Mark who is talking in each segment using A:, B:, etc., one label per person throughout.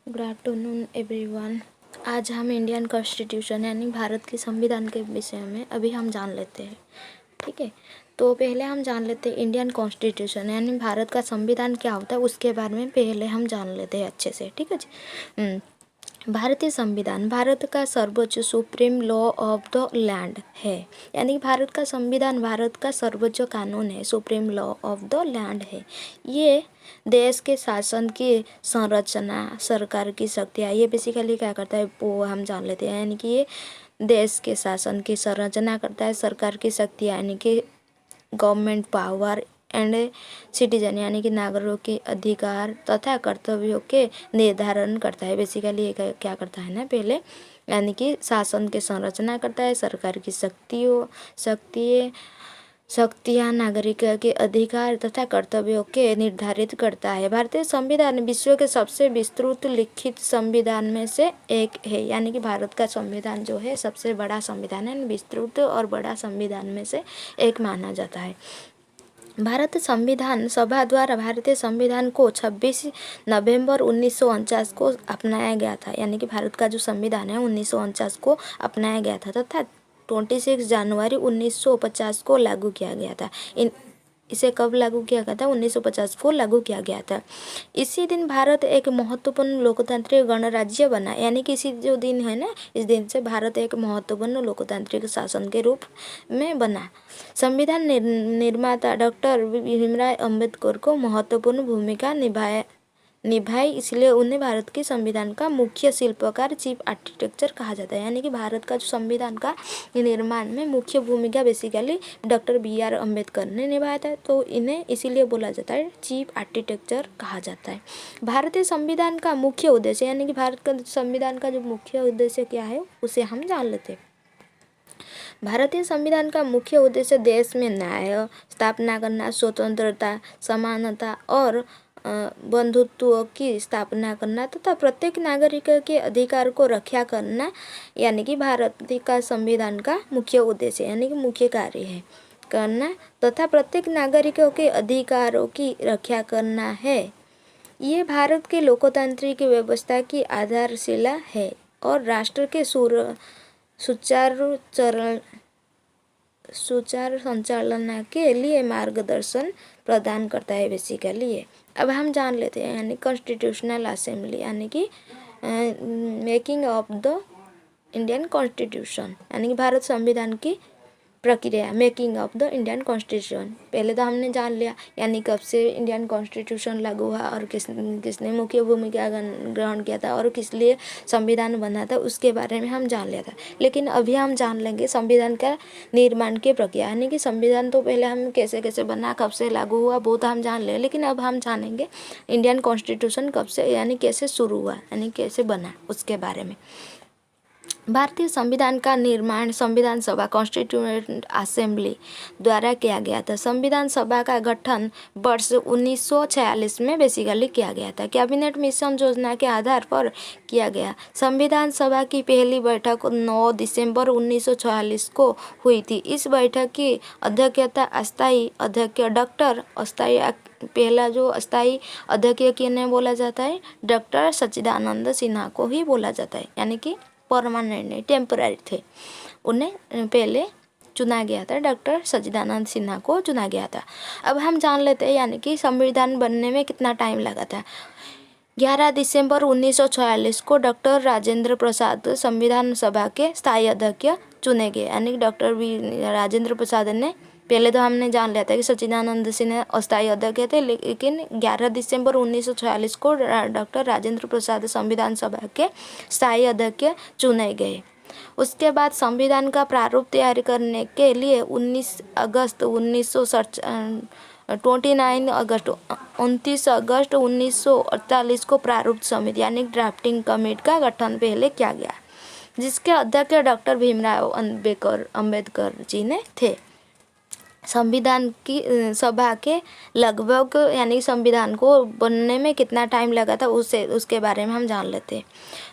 A: Good afternoon everyone. आज हम Indian constitution यानी भारत के संविधान के विषय में अभी हम जान लेते हैं। ठीक है, तो पहले हम जान लेते हैं इंडियन कॉन्स्टिट्यूशन यानी भारत का संविधान क्या होता है, उसके बारे में पहले हम जान लेते हैं अच्छे से। ठीक है जी। भारतीय संविधान भारत का सर्वोच्च supreme law of the land है, यानी भारत का संविधान भारत का सर्वोच्च कानून है, supreme law of the land है। ये देश के शासन की संरचना, सरकार की शक्तियाँ, ये बेसिकली क्या करता है वो हम जान लेते हैं। यानी कि ये देश के शासन की संरचना करता है, सरकार की शक्तियाँ यानी कि गवर्नमेंट पावर एंड सिटीजन यानी कि नागरिकों के अधिकार तथा कर्तव्यों के निर्धारण करता है। बेसिकली ये क्या करता है ना, पहले यानी कि शासन की संरचना करता है, सरकार की शक्तियाँ नागरिकों के अधिकार तथा कर्तव्यों के निर्धारित करता है। भारतीय संविधान विश्व के सबसे विस्तृत लिखित संविधान में से एक है, यानी कि भारत का संविधान जो है सबसे बड़ा संविधान है, विस्तृत और बड़ा संविधान में से एक माना जाता है। भारत संविधान सभा द्वारा भारतीय संविधान को 26 नवंबर 1949 को अपनाया गया था, यानी कि भारत का जो संविधान है 1949 को अपनाया गया था तथा 26 जनवरी 1950 को लागू किया गया था। इसे कब लागू किया गया था? 1950 को लागू किया गया था। इसी दिन भारत एक महत्वपूर्ण लोकतांत्रिक गणराज्य बना, यानी कि इसी जो दिन है ना, इस दिन से भारत एक महत्वपूर्ण लोकतांत्रिक शासन के रूप में बना। संविधान निर्माता डॉक्टर भीमराव अम्बेडकर को महत्वपूर्ण भूमिका निभाई, इसलिए उन्हें भारत के संविधान का मुख्य शिल्पकार, चीफ आर्किटेक्चर कहा जाता है। यानी कि भारत का जो संविधान का निर्माण में मुख्य भूमिका बेसिकली डॉक्टर BR अम्बेडकर ने निभाया था, तो इन्हें इसीलिए बोला जाता है चीफ आर्किटेक्चर कहा जाता है। भारतीय संविधान का मुख्य उद्देश्य, यानी कि भारत का संविधान का जो मुख्य उद्देश्य क्या है उसे हम जान लेते हैं। भारतीय संविधान का मुख्य उद्देश्य देश में न्याय स्थापना करना, स्वतंत्रता, समानता और बंधुत्व की स्थापना करना तथा प्रत्येक नागरिक के अधिकार को रक्षा करना, यानी कि भारत का संविधान का मुख्य उद्देश्य यानी कि मुख्य कार्य है करना तथा प्रत्येक नागरिकों के अधिकारों की रक्षा करना है। ये भारत के लोकतांत्रिक व्यवस्था की आधारशिला है और राष्ट्र के सुचारू संचालन के लिए मार्गदर्शन प्रदान करता है बेसिकली ये। अब हम जान लेते हैं यानी कॉन्स्टिट्यूशनल असेंबली, यानी कि making of the Indian constitution, यानी कि भारत संविधान की प्रक्रिया, making of the Indian constitution. पहले तो हमने जान लिया यानी कब से इंडियन कॉन्स्टिट्यूशन लागू हुआ और किसने मुख्य भूमिका ग्रहण किया था और किस लिए संविधान बना था, उसके बारे में हम जान लिया था। लेकिन अभी हम जान लेंगे संविधान का निर्माण की प्रक्रिया, यानी कि संविधान तो पहले हम कैसे कैसे बना, कब से लागू हुआ, वो तो हम जान लें, लेकिन अब हम जानेंगे इंडियन कॉन्स्टिट्यूशन कब से यानी कैसे शुरू हुआ, यानी कैसे बना, उसके बारे में। भारतीय संविधान का निर्माण संविधान सभा कॉन्स्टिट्यूएंट असेंबली द्वारा किया गया था। संविधान सभा का गठन वर्ष 1946 में बेसिकली किया गया था। कैबिनेट मिशन योजना के आधार पर किया गया। संविधान सभा की पहली बैठक 9 दिसंबर 1946 को हुई थी। इस बैठक की अध्यक्षता अस्थायी अध्यक्ष डॉक्टर पहला जो अस्थायी अध्यक्ष किन्हें बोला जाता है? डॉक्टर सच्चिदानंद सिन्हा को ही बोला जाता है, यानी कि परमानेंट नहीं, टेम्पररी थे। उन्हें पहले चुना गया था, डॉक्टर सच्चिदानंद सिन्हा को चुना गया था। अब हम जान लेते हैं यानी कि संविधान बनने में कितना टाइम लगा था। 11 दिसंबर 1946 को डॉक्टर राजेंद्र प्रसाद संविधान सभा के स्थायी अध्यक्ष चुने गए, यानी कि डॉक्टर राजेंद्र प्रसाद ने, पहले तो हमने जान लिया था कि सच्चिदानंद सिन्हा अस्थायी अध्यक्ष थे, लेकिन 11 दिसंबर 1946 को डॉक्टर राजेंद्र प्रसाद संविधान सभा के स्थायी अध्यक्ष चुने गए। उसके बाद संविधान का प्रारूप तैयार करने के लिए 29 अगस्त 1948 को प्रारूप समिति यानी ड्राफ्टिंग कमेटी का गठन पहले किया गया, जिसके अध्यक्ष डॉक्टर भीमराव अम्बेडकर जी ने थे। संविधान की सभा के लगभग यानी संविधान को बनने में कितना टाइम लगा था उसके बारे में हम जान लेते हैं।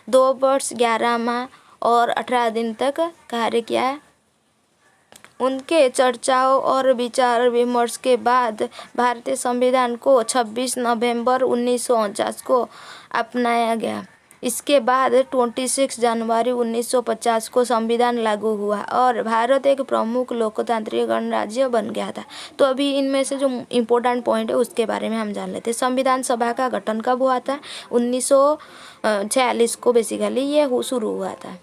A: 2 वर्ष 11 माह और 18 दिन तक कार्य किया। उनके चर्चाओं और विचार विमर्श के बाद भारतीय संविधान को 26 नवंबर 1949 को अपनाया गया। इसके बाद 26 जनवरी 1950 को संविधान लागू हुआ और भारत एक प्रमुख लोकतांत्रिक गणराज्य बन गया था। तो अभी इनमें से जो इम्पोर्टेंट पॉइंट है उसके बारे में हम जान लेते हैं। संविधान सभा का गठन कब हुआ था? 1946 को बेसिकली ये शुरू हुआ था।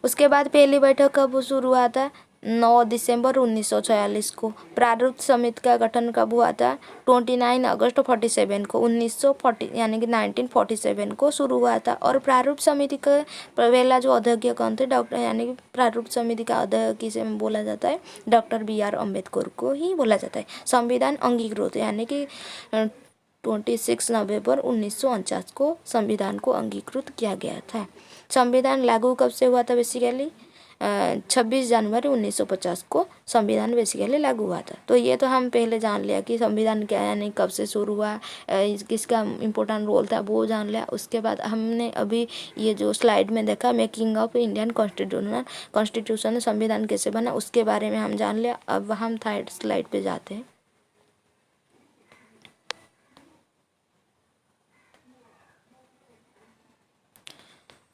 A: उसके बाद पहली बैठक कब शुरू हुआ था? 9 दिसंबर 1946 को। प्रारूप समिति का गठन कब हुआ था? 29 अगस्त 47 को 1940 यानी कि 1947 को शुरू हुआ था। और प्रारूप समिति का पहला जो अध्यक्ष कौन थे? डॉक्टर, यानी कि प्रारूप समिति का अध्यक्ष किसे बोला जाता है? डॉक्टर BR अम्बेडकर को ही बोला जाता है। संविधान अंगीकृत यानी कि 26 नवंबर 1949 को संविधान को अंगीकृत किया गया था। संविधान लागू कब से हुआ था? बेसिकली 26 जनवरी 1950 को संविधान बेसिकली लागू हुआ था। तो ये तो हम पहले जान लिया कि संविधान क्या है, यानी कब से शुरू हुआ, किसका इम्पोर्टेंट रोल था वो जान लिया। उसके बाद हमने अभी ये जो स्लाइड में देखा मेकिंग ऑफ इंडियन कॉन्स्टिट्यूशन, संविधान कैसे बना उसके बारे में हम जान लिया। अब हम थर्ड स्लाइड पे जाते हैं।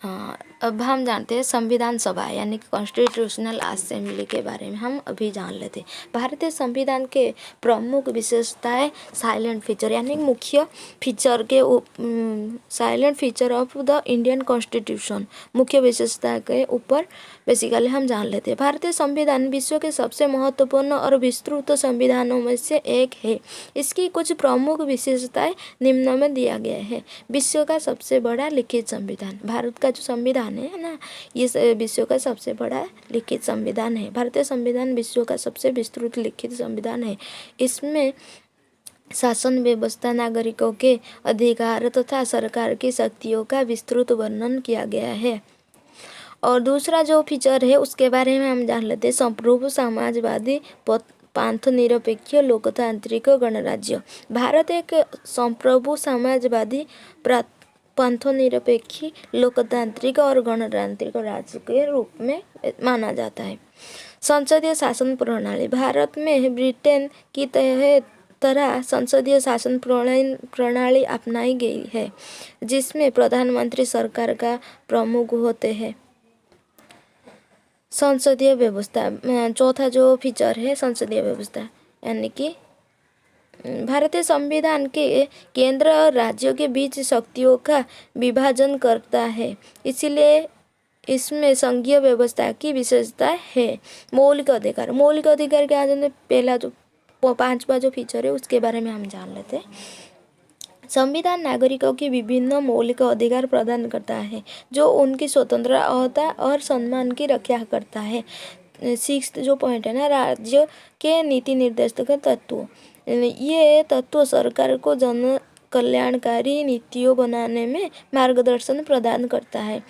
A: हाँ, अब हम जानते हैं संविधान सभा यानी कि कॉन्स्टिट्यूशनल असेंबली के बारे में हम अभी जान लेते हैं। भारतीय संविधान के प्रमुख विशेषताएं साइलेंट फीचर यानी मुख्य फीचर के silent feature of the Indian constitution, मुख्य विशेषता के ऊपर बेसिकली हम जान लेते हैं। भारतीय संविधान विश्व के सबसे महत्वपूर्ण और विस्तृत संविधानों में से एक है। इसकी कुछ प्रमुख विशेषताएं निम्न में दिया गया है। विश्व का सबसे बड़ा लिखित संविधान, भारत का जो संविधान है ना, ये विश्व का सबसे बड़ा लिखित संविधान है। भारतीय संविधान विश्व का सबसे विस्तृत लिखित संविधान है। इसमें शासन व्यवस्था, नागरिकों के अधिकार तथा सरकार की शक्तियों का विस्तृत वर्णन किया गया है। और दूसरा जो फीचर है उसके बारे में हम जान लेते हैं। संप्रभु समाजवादी पांथ निरपेक्ष लोकतांत्रिक गणराज्य। भारत एक संप्रभु समाजवादी पंथनिरपेक्ष लोकतांत्रिक और गणतांत्रिक राज्य के रूप में माना जाता है। संसदीय शासन प्रणाली, भारत में ब्रिटेन की तरह संसदीय शासन प्रणाली अपनाई गई है, जिसमें प्रधानमंत्री सरकार का प्रमुख होते हैं। संसदीय व्यवस्था, चौथा जो फीचर है संसदीय व्यवस्था, यानी कि भारतीय संविधान के केंद्र और राज्यों के बीच शक्तियों का विभाजन करता है, इसलिए इसमें संघीय व्यवस्था की विशेषता है। मौलिक अधिकार, मौलिक अधिकार क्या है? पहला जो 5वां जो फीचर है उसके बारे में हम जान लेते हैं। संविधान नागरिकों की विभिन्न मौलिक अधिकार प्रदान करता है, जो उनकी स्वतंत्रता और सम्मान की रक्षा करता है। 6 जो पॉइंट है ना, राज्य के नीति निर्देशक तत्व, ये तत्व सरकार को जन कल्याणकारी नीतियों बनाने में मार्गदर्शन प्रदान करता है।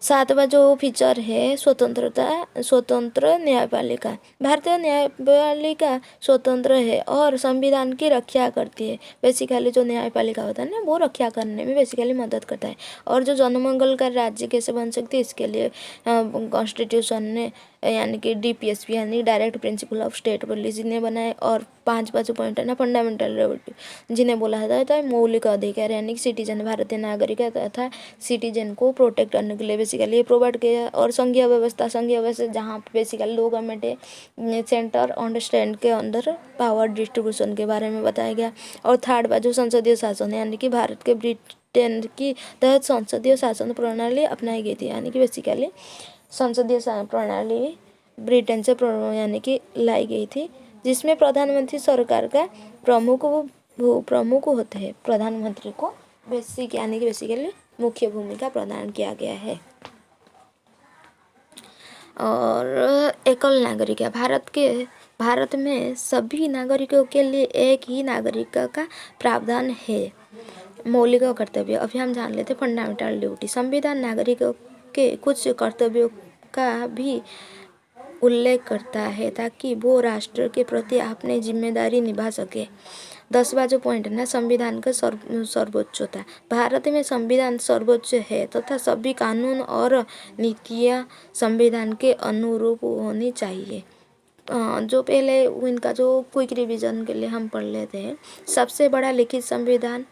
A: 7वां जो फीचर है स्वतंत्र न्यायपालिका, भारतीय न्यायपालिका स्वतंत्र है और संविधान की रक्षा करती है। बेसिकली जो न्यायपालिका होता है ना, वो रक्षा करने में बेसिकली मदद करता है। और जो जनमंगल का राज्य कैसे बन सकती है, इसके लिए कॉन्स्टिट्यूशन ने यानी कि DPSP यानी direct principle of state policy ने बनाए। और 5वां जो पॉइंट है ना, फंडामेंटल लिबर्टी, जिन्हें बोला जाता है मौलिक अधिकार, यानी कि सिटीजन, भारतीय नागरिक तथा सिटीजन को प्रोटेक्ट करने के लिए बेसिकली ये प्रोवाइड किया। और संघीय व्यवस्था जहाँ बेसिकली लो गवर्नमेंट है, सेंटर अंडरस्टैंड के अंदर पावर डिस्ट्रीब्यूशन के बारे में बताया गया। और 3rd जो संसदीय शासन है, यानी कि भारत के ब्रिटेन की तहत संसदीय शासन प्रणाली अपनाई गई थी, यानी कि बेसिकली संसदीय प्रणाली ब्रिटेन से यानी कि लाई गई थी, जिसमें प्रधानमंत्री सरकार का प्रमुख होते हैं। प्रधानमंत्री को यानी कि बेसिकली मुख्य भूमिका प्रदान किया गया है। और एकल नागरिक, भारत में सभी नागरिकों के लिए एक ही नागरिकता का प्रावधान है। मौलिक कर्तव्य अभी हम जान लेते। फंडामेंटल ड्यूटी, संविधान नागरिकों के कुछ कर्तव्यों का भी उल्लेख करता है ताकि वो राष्ट्र के प्रति अपनी जिम्मेदारी निभा सके। 10वां जो पॉइंट है ना, संविधान का सर्वोच्चता, भारत में संविधान सर्वोच्च है तथा सभी कानून और नीतियाँ संविधान के अनुरूप होनी चाहिए। जो पहले इनका जो क्विक रिवीजन के लिए हम पढ़ लेते हैं। सबसे बड़ा लिखित संविधान,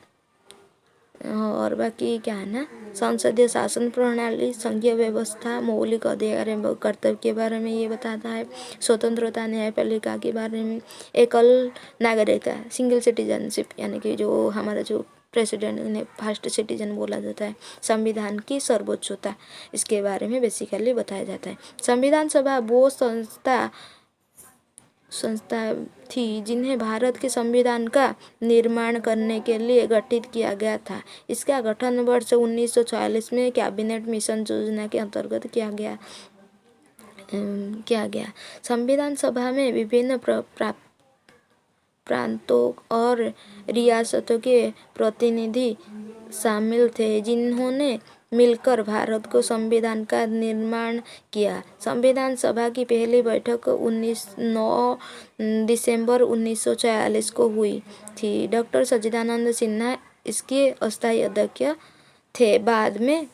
A: और बाकी क्या है ना, संसदीय शासन प्रणाली, संघीय व्यवस्था, मौलिक अधिकार एवं कर्तव्य के बारे में ये बताता है। स्वतंत्रता, न्यायपालिका के बारे में, एकल नागरिकता, सिंगल सिटीजनशिप, यानी कि जो हमारा जो प्रेसिडेंट ने फर्स्ट सिटीजन बोला जाता है। संविधान की सर्वोच्चता, इसके बारे में बेसिकली बताया जाता है। संविधान सभा वो संस्था थी जिन्हें भारत के संविधान का निर्माण करने के लिए गठित किया गया था। इसका गठन वर्ष 1946 में कैबिनेट मिशन योजना के अंतर्गत किया गया। संविधान सभा में विभिन्न प्रांतों और रियासतों के प्रतिनिधि शामिल थे जिन्होंने मिलकर भारत को संविधान का निर्माण किया। संविधान सभा की पहली बैठक 9 दिसंबर 1946 को हुई थी। डॉक्टर सच्चिदानंद सिन्हा इसके अस्थायी अध्यक्ष थे। बाद में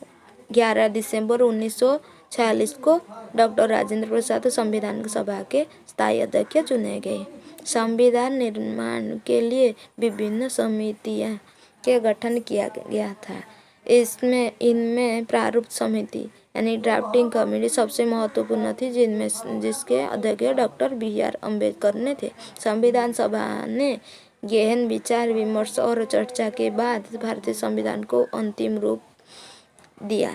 A: 11 दिसंबर 1946 को डॉक्टर राजेंद्र प्रसाद संविधान सभा के स्थायी अध्यक्ष चुने गए। संविधान निर्माण के लिए विभिन्न समितियां के गठन किया गया था। इनमें प्रारूप समिति यानी ड्राफ्टिंग कमेटी सबसे महत्वपूर्ण थी, जिसके अध्यक्ष डॉक्टर BR अम्बेडकर ने थे। संविधान सभा ने गहन विचार विमर्श और चर्चा के बाद भारतीय संविधान को अंतिम रूप दिया।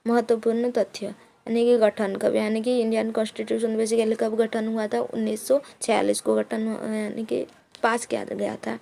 A: महत्वपूर्ण तथ्य यानी कि गठन कब, यानी कि इंडियन कॉन्स्टिट्यूशन बेसिकली कब गठन हुआ था? 1946 को गठन यानी कि पास किया गया था।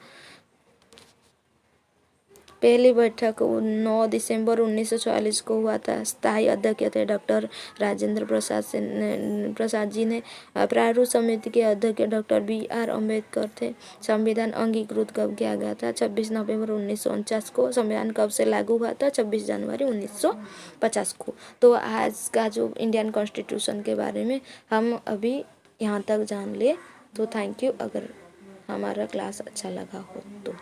A: पहली बैठक 9 दिसंबर 1946 को हुआ था। स्थायी अध्यक्ष थे डॉक्टर राजेंद्र प्रसाद जी ने। प्रारूप समिति के अध्यक्ष डॉक्टर BR अम्बेडकर थे। संविधान अंगीकृत कब किया गया था? 26 नवंबर 1949 को। संविधान कब से लागू हुआ था? 26 जनवरी 1950 को। तो आज का जो इंडियन कॉन्स्टिट्यूशन के बारे में हम अभी यहाँ तक जान लिए। तो थैंक यू। अगर हमारा क्लास अच्छा लगा हो तो